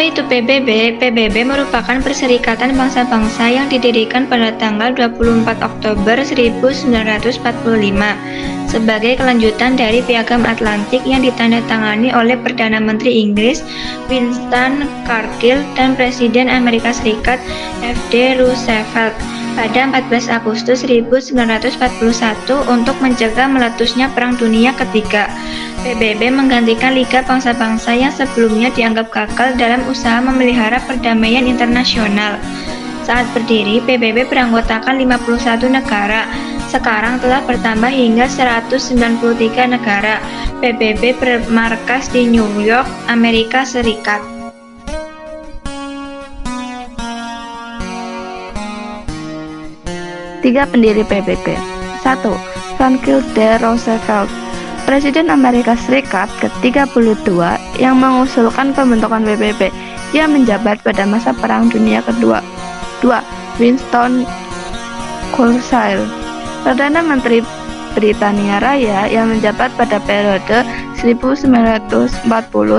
Apa itu PBB? PBB merupakan Perserikatan Bangsa-Bangsa yang didirikan pada tanggal 24 Oktober 1945 sebagai kelanjutan dari Piagam Atlantik yang ditandatangani oleh Perdana Menteri Inggris Winston Churchill dan Presiden Amerika Serikat F.D. Roosevelt pada 14 Agustus 1941 untuk mencegah meletusnya Perang Dunia Ketiga. PBB menggantikan Liga Bangsa-Bangsa yang sebelumnya dianggap gagal dalam usaha memelihara perdamaian internasional. Saat berdiri, PBB beranggotakan 51 negara. Sekarang telah bertambah hingga 193 negara. PBB bermarkas di New York, Amerika Serikat. Tiga pendiri PBB. 1. Franklin D. Roosevelt, Presiden Amerika Serikat ke-32 yang mengusulkan pembentukan PBB. Ia menjabat pada masa Perang Dunia Kedua. 2. Winston Churchill, Perdana Menteri Britania Raya yang menjabat pada periode 1940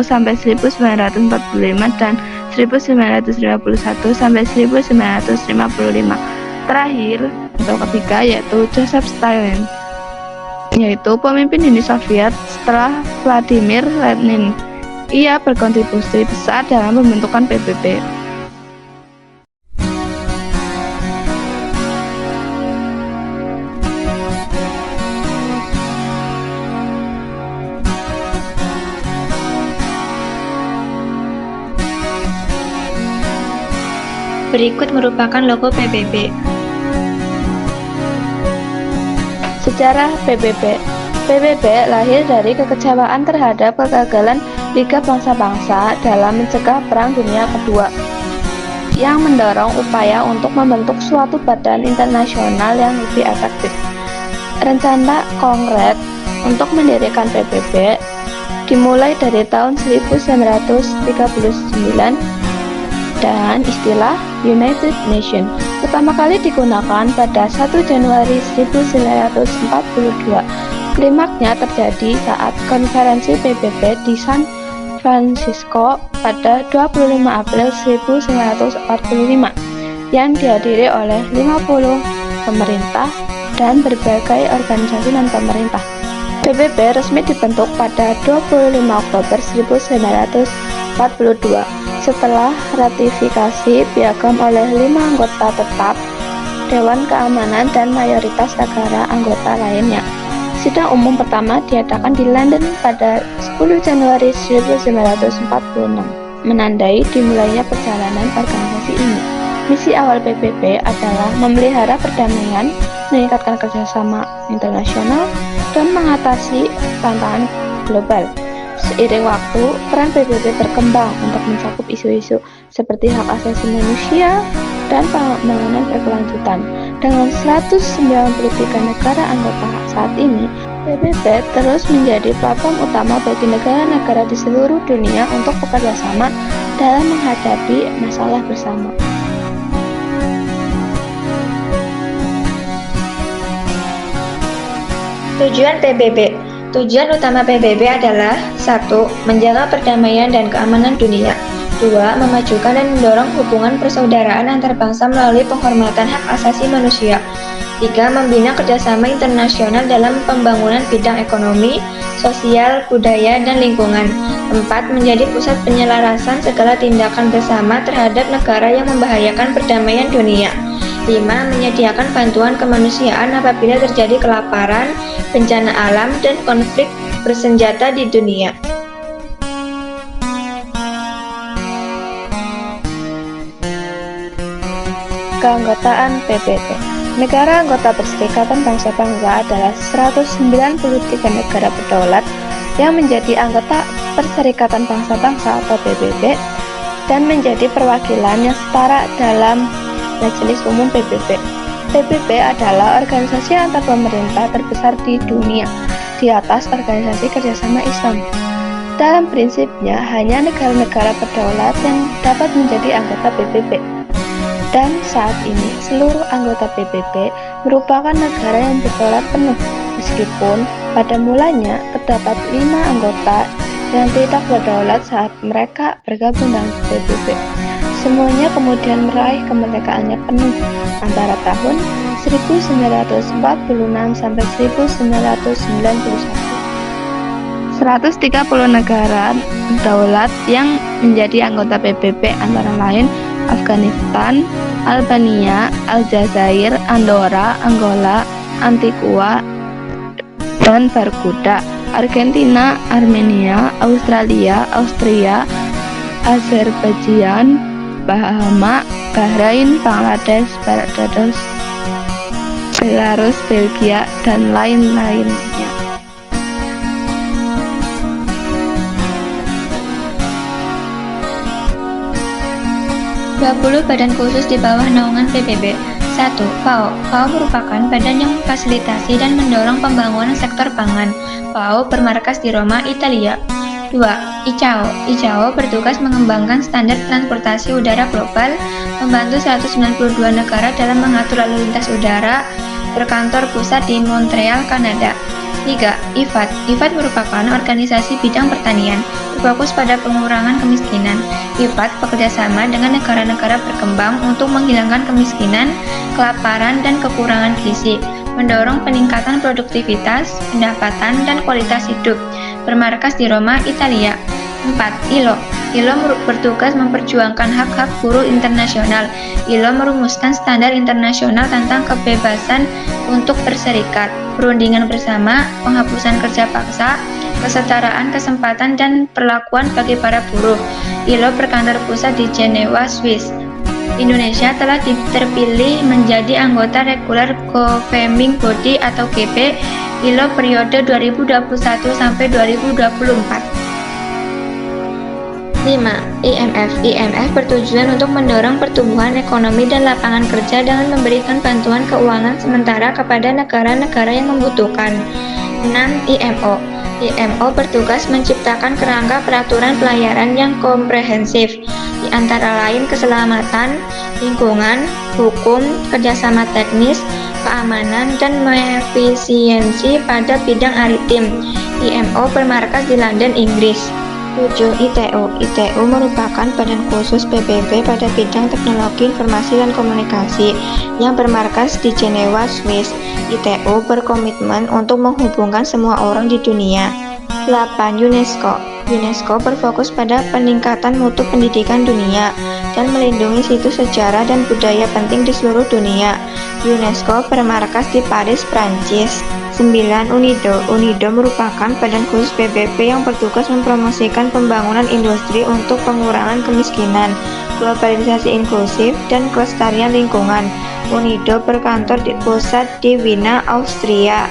sampai 1945 dan 1951 sampai 1955. Terakhir, atau ketiga, yaitu Joseph Stalin, yaitu pemimpin Uni Soviet setelah Vladimir Lenin. Ia berkontribusi besar dalam pembentukan PBB. Berikut merupakan logo PBB. Sejarah PBB. PBB lahir dari kekecewaan terhadap kegagalan Liga Bangsa-Bangsa dalam mencegah Perang Dunia Kedua, yang mendorong upaya untuk membentuk suatu badan internasional yang lebih efektif. Rencana Kongres untuk mendirikan PBB dimulai dari tahun 1939 dan istilah United Nations pertama kali digunakan pada 1 Januari 1942. Klimaksnya terjadi saat konferensi PBB di San Francisco pada 25 April 1945 yang dihadiri oleh 50 pemerintah dan berbagai organisasi non-pemerintah. PBB resmi dibentuk pada 25 Oktober 1942 setelah ratifikasi piagam oleh 5 anggota tetap Dewan Keamanan dan mayoritas negara anggota lainnya. Sidang umum pertama diadakan di London pada 10 Januari 1946, menandai dimulainya perjalanan organisasi ini. Misi awal PBB adalah memelihara perdamaian, meningkatkan kerjasama internasional, dan mengatasi tantangan global. Seiring waktu, peran PBB berkembang untuk mencakup isu-isu seperti hak asasi manusia dan pembangunan berkelanjutan. Dengan 193 negara anggota saat ini, PBB terus menjadi platform utama bagi negara-negara di seluruh dunia untuk bekerja sama dalam menghadapi masalah bersama. Tujuan PBB. Tujuan utama PBB adalah 1. Menjaga perdamaian dan keamanan dunia. 2. Memajukan dan mendorong hubungan persaudaraan antar bangsa melalui penghormatan hak asasi manusia. 3. Membina kerjasama internasional dalam pembangunan bidang ekonomi, sosial, budaya, dan lingkungan. 4. Menjadi pusat penyelarasan segala tindakan bersama terhadap negara yang membahayakan perdamaian dunia. 5. Menyediakan bantuan kemanusiaan apabila terjadi kelaparan, bencana alam, dan konflik bersenjata di dunia. Keanggotaan PBB. Negara anggota Perserikatan Bangsa-Bangsa adalah 193 negara berdaulat yang menjadi anggota Perserikatan Bangsa-Bangsa atau PBB dan menjadi perwakilan yang setara dalam Majelis Umum PBB. PBB adalah organisasi antar pemerintah terbesar di dunia, di atas Organisasi Kerjasama Islam. Dalam prinsipnya, hanya negara-negara berdaulat yang dapat menjadi anggota PBB. Dan saat ini, seluruh anggota PBB merupakan negara yang berdaulat penuh, meskipun pada mulanya terdapat 5 anggota dan tidak berdaulat saat mereka bergabung dengan PBB. Semuanya kemudian meraih kemerdekaannya penuh antara tahun 1946 sampai 1991. 130 negara daulat yang menjadi anggota PBB antara lain Afghanistan, Albania, Aljazair, Andorra, Angola, Antigua, dan Barbuda, Argentina, Armenia, Australia, Austria, Azerbaijan, Bahama, Bahrain, Bangladesh, Barbados, Belarus, Belgia, dan lain-lainnya. 20 badan khusus di bawah naungan PBB. 1. FAO. FAO merupakan badan yang memfasilitasi dan mendorong pembangunan sektor pangan. FAO bermarkas di Roma, Italia. 2. ICAO. ICAO bertugas mengembangkan standar transportasi udara global, membantu 192 negara dalam mengatur lalu lintas udara, berkantor pusat di Montreal, Kanada. 3. IFAD. IFAD merupakan organisasi bidang pertanian, berfokus pada pengurangan kemiskinan. IFAD bekerjasama dengan negara-negara berkembang untuk menghilangkan kemiskinan, kelaparan, dan kekurangan gizi, mendorong peningkatan produktivitas, pendapatan, dan kualitas hidup. Bermarkas di Roma, Italia. 4. ILO. ILO bertugas memperjuangkan hak-hak buruh internasional. ILO merumuskan standar internasional tentang kebebasan untuk berserikat, perundingan bersama, penghapusan kerja paksa, kesetaraan kesempatan, dan perlakuan bagi para buruh. ILO berkantor pusat di Jenewa, Swiss. Indonesia telah terpilih menjadi anggota reguler Governing Body atau GP ILO periode 2021 sampai 2024. 5. IMF. IMF bertujuan untuk mendorong pertumbuhan ekonomi dan lapangan kerja dengan memberikan bantuan keuangan sementara kepada negara-negara yang membutuhkan. 6. IMO. IMO bertugas menciptakan kerangka peraturan pelayaran yang komprehensif, di antara lain keselamatan, lingkungan, hukum, kerjasama teknis, keamanan, dan efisiensi pada bidang maritim. IMO bermarkas di London, Inggris. 7. ITU. ITU merupakan badan khusus PBB pada bidang teknologi informasi dan komunikasi yang bermarkas di Jenewa, Swiss. ITU berkomitmen untuk menghubungkan semua orang di dunia. 8. UNESCO. UNESCO berfokus pada peningkatan mutu pendidikan dunia dan melindungi situs sejarah dan budaya penting di seluruh dunia. UNESCO bermarkas di Paris, Prancis. 9. UNIDO. UNIDO merupakan badan khusus PBB yang bertugas mempromosikan pembangunan industri untuk pengurangan kemiskinan, globalisasi inklusif, dan kelestarian lingkungan. UNIDO berkantor di pusat di Wina, Austria.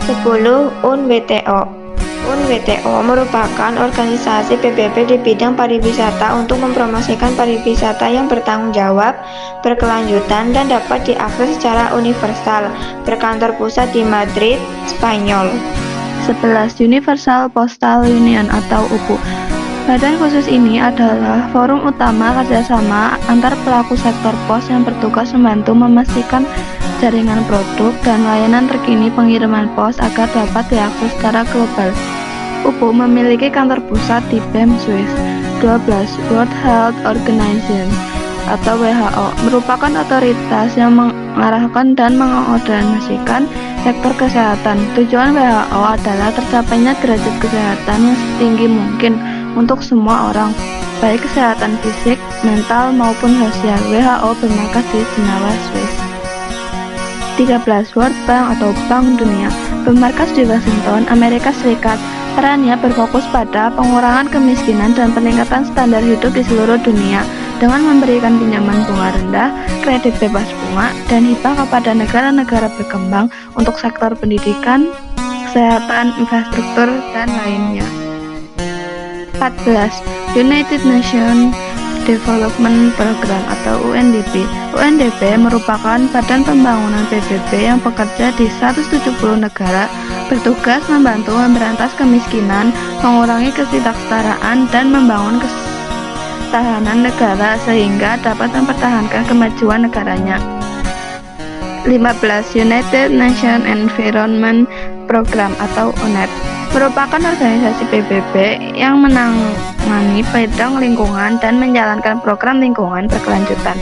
10. UNWTO. UNWTO merupakan organisasi PBB di bidang pariwisata untuk mempromosikan pariwisata yang bertanggung jawab, berkelanjutan, dan dapat diakses secara universal. Berkantor pusat di Madrid, Spanyol. 11. Universal Postal Union atau UPU. Badan khusus ini adalah forum utama kerjasama antar pelaku sektor pos yang bertugas membantu memastikan jaringan produk dan layanan terkini pengiriman pos agar dapat diakses secara global. UPU memiliki kantor pusat di Bern, Swiss. 12. World Health Organization atau WHO merupakan otoritas yang mengarahkan dan mengoordinasikan sektor kesehatan. Tujuan WHO adalah tercapainya derajat kesehatan yang setinggi mungkin untuk semua orang, baik kesehatan fisik, mental, maupun sosial. WHO bermarkas di Jenewa, Swiss. 13. World Bank atau Bank Dunia bermarkas di Washington, Amerika Serikat. Perannya berfokus pada pengurangan kemiskinan dan peningkatan standar hidup di seluruh dunia dengan memberikan pinjaman bunga rendah, kredit bebas bunga, dan hibah kepada negara-negara berkembang untuk sektor pendidikan, kesehatan, infrastruktur, dan lainnya. 14. United Nations Development Program atau UNDP. UNDP merupakan badan pembangunan PBB yang bekerja di 170 negara, bertugas membantu memberantas kemiskinan, mengurangi ketidaksetaraan, dan membangun ketahanan negara sehingga dapat mempertahankan kemajuan negaranya. 15. United Nations Environment Program atau UNEP. merupakan organisasi PBB yang menangani bidang lingkungan dan menjalankan program lingkungan berkelanjutan.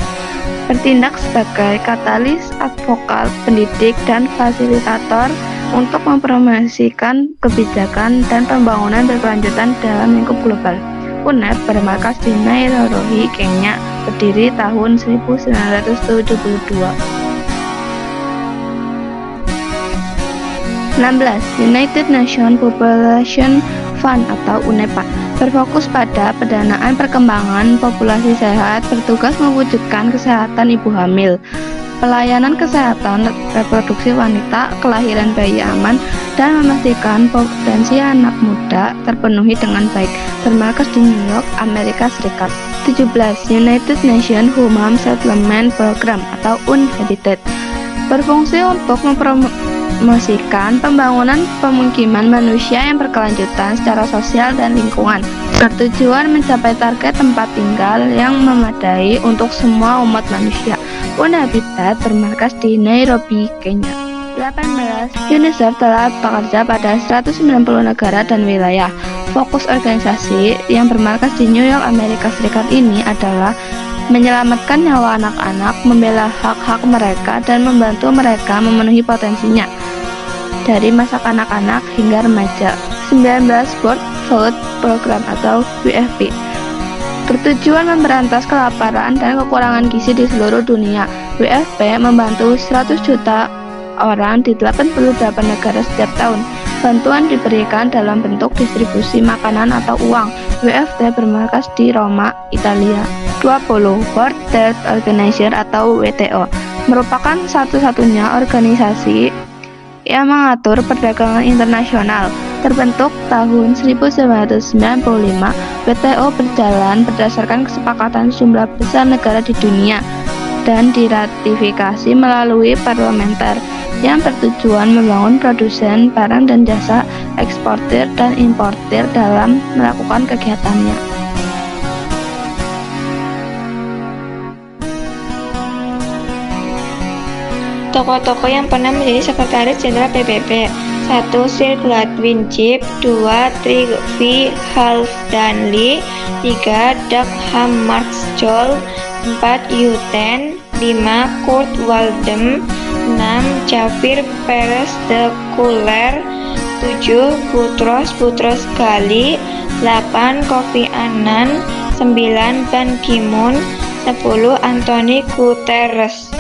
Bertindak sebagai katalis, advokat, pendidik, dan fasilitator untuk mempromosikan kebijakan dan pembangunan berkelanjutan dalam lingkup global. UNEP bermarkas di Nairobi, Kenya, berdiri tahun 1972. 16. United Nations Population Fund atau UNEPA berfokus pada pendanaan perkembangan populasi sehat, bertugas mewujudkan kesehatan ibu hamil, pelayanan kesehatan reproduksi wanita, kelahiran bayi aman, dan memastikan potensi anak muda terpenuhi dengan baik, bermarkas di New York, Amerika Serikat. 17. United Nations Human Settlement Program atau UNHABITAT berfungsi untuk mempromosikan pembangunan pemukiman manusia yang berkelanjutan secara sosial dan lingkungan, bertujuan mencapai target tempat tinggal yang memadai untuk semua umat manusia. UNHABITAT bermarkas di Nairobi, Kenya. 18. UNICEF telah bekerja pada 190 negara dan wilayah. Fokus organisasi yang bermarkas di New York, Amerika Serikat ini adalah menyelamatkan nyawa anak-anak, membela hak-hak mereka, dan membantu mereka memenuhi potensinya dari masa kanak-kanak hingga remaja. 19. World Food Program atau WFP bertujuan memberantas kelaparan dan kekurangan gizi di seluruh dunia. WFP membantu 100 juta orang di 88 negara setiap tahun. Bantuan diberikan dalam bentuk distribusi makanan atau uang. WFP bermarkas di Roma, Italia. 20. World Trade Organization atau WTO merupakan satu-satunya organisasi yang mengatur perdagangan internasional. Terbentuk tahun 1995, WTO berjalan berdasarkan kesepakatan jumlah besar negara di dunia dan diratifikasi melalui parlementer yang bertujuan membangun produsen barang dan jasa, eksportir dan importir dalam melakukan kegiatannya. Tokoh-tokoh yang pernah menjadi Sekretaris Jenderal PBB: 1. Sir Gladwin Gibb, 2. Trygve Halfdanli, 3. Dag Hammarskjöld, 4. Uten, 5. Kurt Waldheim, 6. Javier Pérez de Cuéllar, 7. Boutros Ghali, 8. Kofi Annan, 9. Ban Ki-moon, 10. Antonio Guterres.